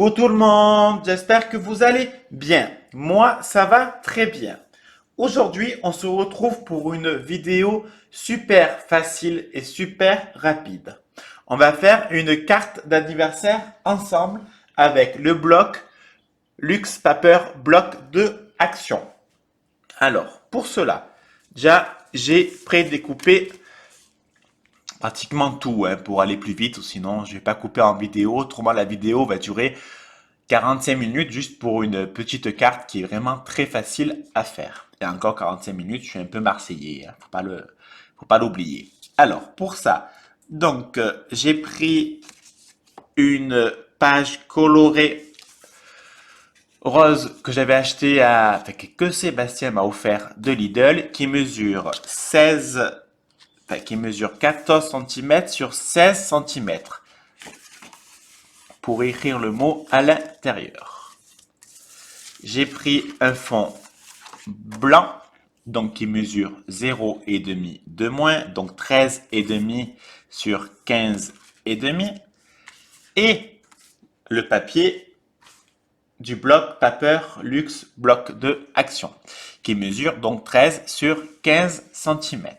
Coucou tout le monde, j'espère que vous allez bien. Moi, ça va très bien. Aujourd'hui, on se retrouve pour une vidéo super facile et super rapide. On va faire une carte d'anniversaire ensemble avec le bloc Luxe Paper bloc de action. Alors, pour cela, déjà, j'ai prédécoupé pratiquement tout pour aller plus vite, ou sinon je vais pas couper en vidéo. Autrement, la vidéo va durer 45 minutes juste pour une petite carte qui est vraiment très facile à faire. Et encore 45 minutes, je suis un peu marseillais, hein, faut pas l'oublier. Alors, pour ça, donc j'ai pris une page colorée rose que j'avais acheté que Sébastien m'a offert de Lidl, qui mesure 14 cm sur 16 cm pour écrire le mot à l'intérieur. J'ai pris un fond blanc, donc qui mesure 0,5 de moins, donc 13,5 sur 15,5. Et le papier du bloc Paper Luxe bloc de action, qui mesure donc 13 sur 15 cm.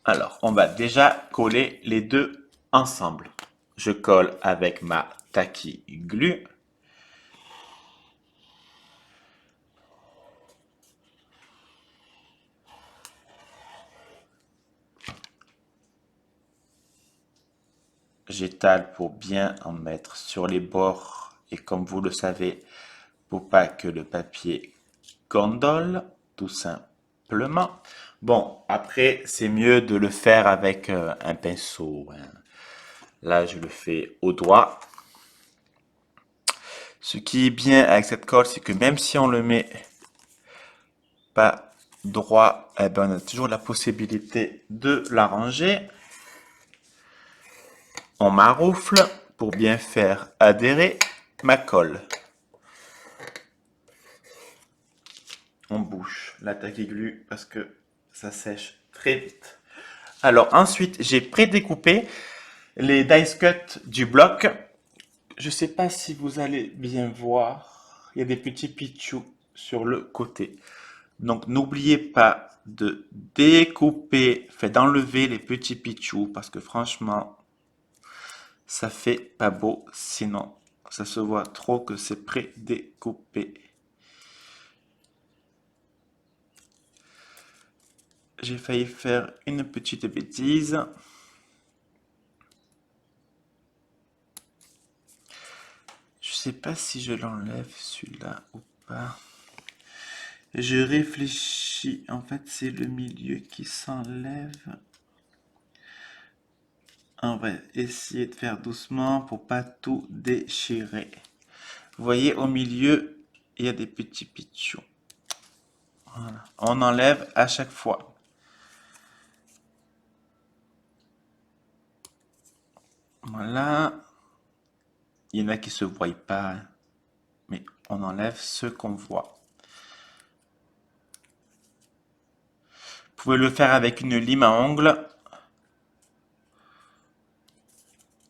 Alors, on va déjà coller les deux ensemble. Je colle avec ma Tacky Glue. J'étale pour bien en mettre sur les bords et comme vous le savez, pour pas que le papier gondole, tout simplement. Bon, après, c'est mieux de le faire avec un pinceau, hein. Là, je le fais au doigt. Ce qui est bien avec cette colle, c'est que même si on le met pas droit, eh ben, on a toujours la possibilité de l'arranger. On maroufle pour bien faire adhérer ma colle. On bouche la taquiglu parce que ça sèche très vite. Alors ensuite, j'ai prédécoupé les dice cut du bloc. Je ne sais pas si vous allez bien voir. Il y a des petits pitchous sur le côté. Donc n'oubliez pas de découper, d'enlever les petits pitchous parce que franchement, ça fait pas beau. Sinon, ça se voit trop que c'est prédécoupé. J'ai failli faire une petite bêtise. Je sais pas si je l'enlève celui-là ou pas. Je réfléchis. En fait, c'est le milieu qui s'enlève. On va essayer de faire doucement pour pas tout déchirer. Vous voyez, au milieu, il y a des petits pitchous. Voilà. On enlève à chaque fois. Voilà. Il y en a qui se voient pas, mais on enlève ce qu'on voit. Vous pouvez le faire avec une lime à ongles.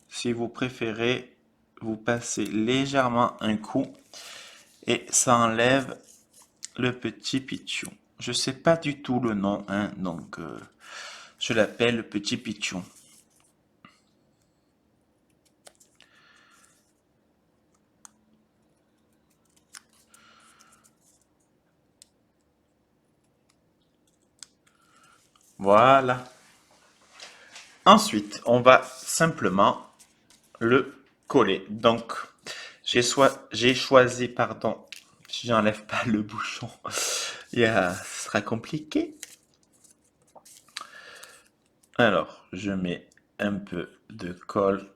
Si vous préférez, vous passez légèrement un coup et ça enlève le petit pitchou. Je sais pas du tout le nom, hein, donc je l'appelle le petit pitchou. Voilà. Ensuite, on va simplement le coller. Donc, j'ai choisi, pardon, si j'enlève pas le bouchon, ce sera compliqué. Alors, je mets un peu de colle.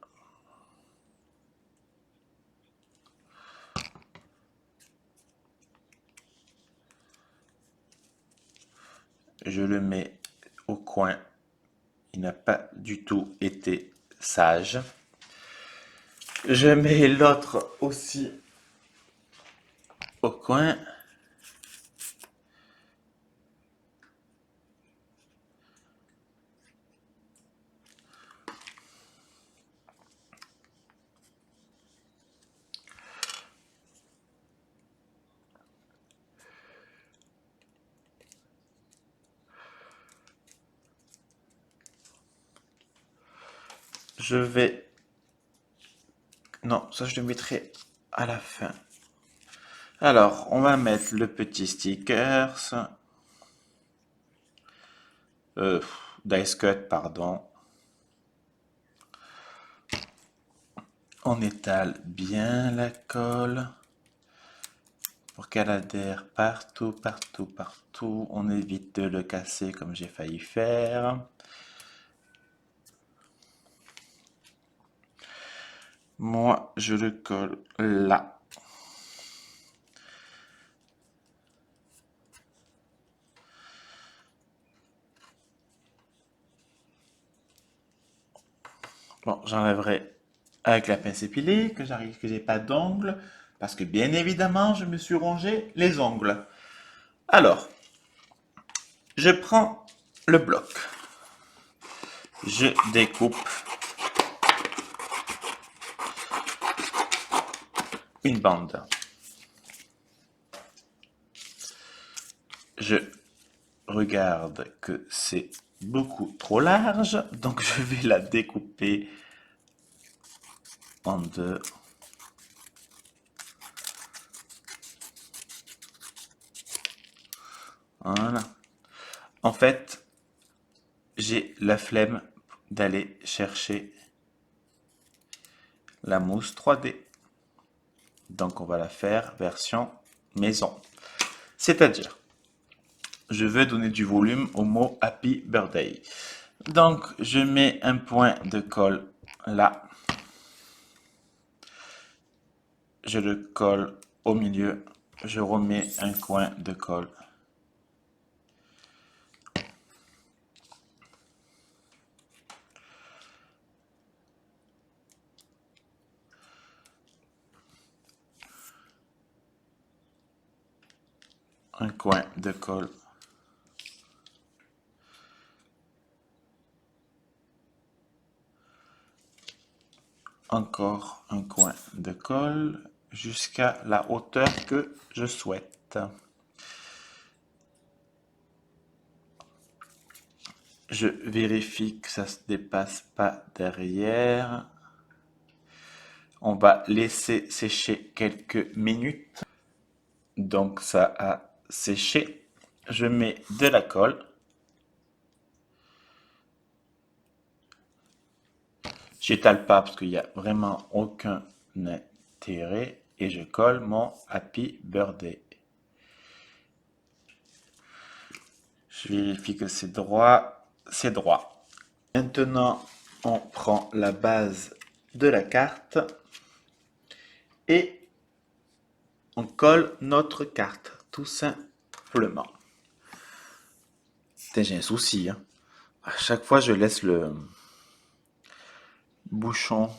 Je le mets au coin. Il n'a pas du tout été sage. Je mets l'autre aussi au coin. je vais... Non, ça je le mettrai à la fin. Alors, on va mettre le petit stickers. Dice cut, pardon. On étale bien la colle pour qu'elle adhère partout, partout, partout. On évite de le casser comme j'ai failli faire. Moi, je le colle là. Bon, j'enlèverai avec la pince épilée, que j'ai pas d'ongles, parce que bien évidemment, je me suis rongé les ongles. Alors, je prends le bloc. Je découpe une bande. Je regarde que c'est beaucoup trop large, donc je vais la découper en deux. Voilà. En fait, j'ai la flemme d'aller chercher la mousse 3D. Donc on va la faire version maison. C'est-à-dire, je veux donner du volume au mot Happy Birthday. Donc je mets un point de colle là. Je le colle au milieu. Je remets un coin de colle. Un coin de colle. Encore un coin de colle jusqu'à la hauteur que je souhaite. Je vérifie que ça ne se dépasse pas derrière. On va laisser sécher quelques minutes. Donc ça a séché. Je mets de la colle. J'étale pas parce qu'il n'y a vraiment aucun intérêt. Et je colle mon Happy Birthday. Je vérifie que c'est droit. C'est droit. Maintenant, on prend la base de la carte et on colle notre carte, tout simplement. Putain, j'ai un souci, hein. À chaque fois, je laisse le bouchon.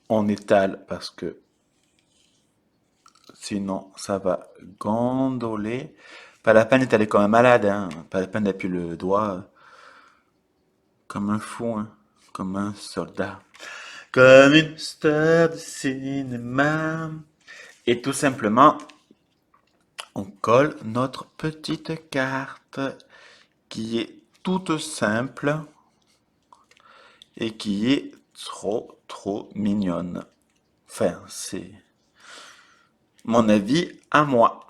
On étale parce que sinon ça va gondoler. Pas la peine d'étaler comme un malade, hein. Pas la peine d'appuyer le doigt comme un fou, hein. Comme un soldat. Comme une star de cinéma. Et tout simplement, on colle notre petite carte qui est toute simple et qui est trop mignonne. Enfin, c'est mon avis à moi.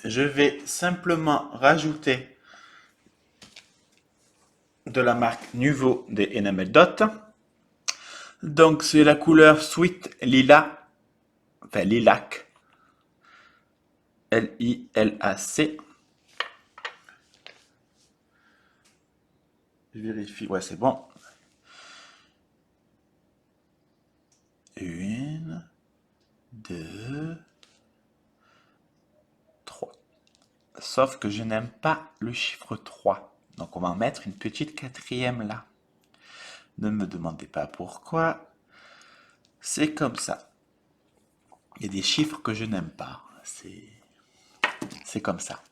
Je vais simplement rajouter de la marque Nuvo des Enamel Dot. Donc c'est la couleur Sweet Lilac, enfin Lilac, Lilac. Je vérifie, ouais c'est bon. Une, deux, trois. Sauf que je n'aime pas le chiffre 3. Donc on va en mettre une petite quatrième là. Ne me demandez pas pourquoi. C'est comme ça. Il y a des chiffres que je n'aime pas. C'est comme ça.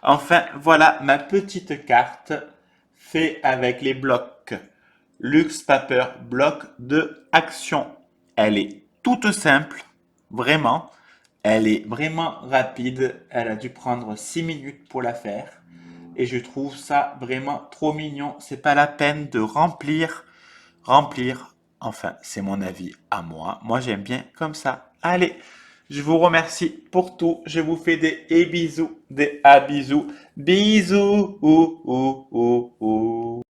Enfin, voilà ma petite carte faite avec les blocs Luxe Paper bloc de Action. Elle est toute simple, vraiment. Elle est vraiment rapide. Elle a dû prendre 6 minutes pour la faire. Et je trouve ça vraiment trop mignon. C'est pas la peine de remplir. Enfin, c'est mon avis à moi. Moi, j'aime bien comme ça. Allez, je vous remercie pour tout. Je vous fais des et bisous, des à bisous. Bisous. Ouh, ouh, ouh, ouh.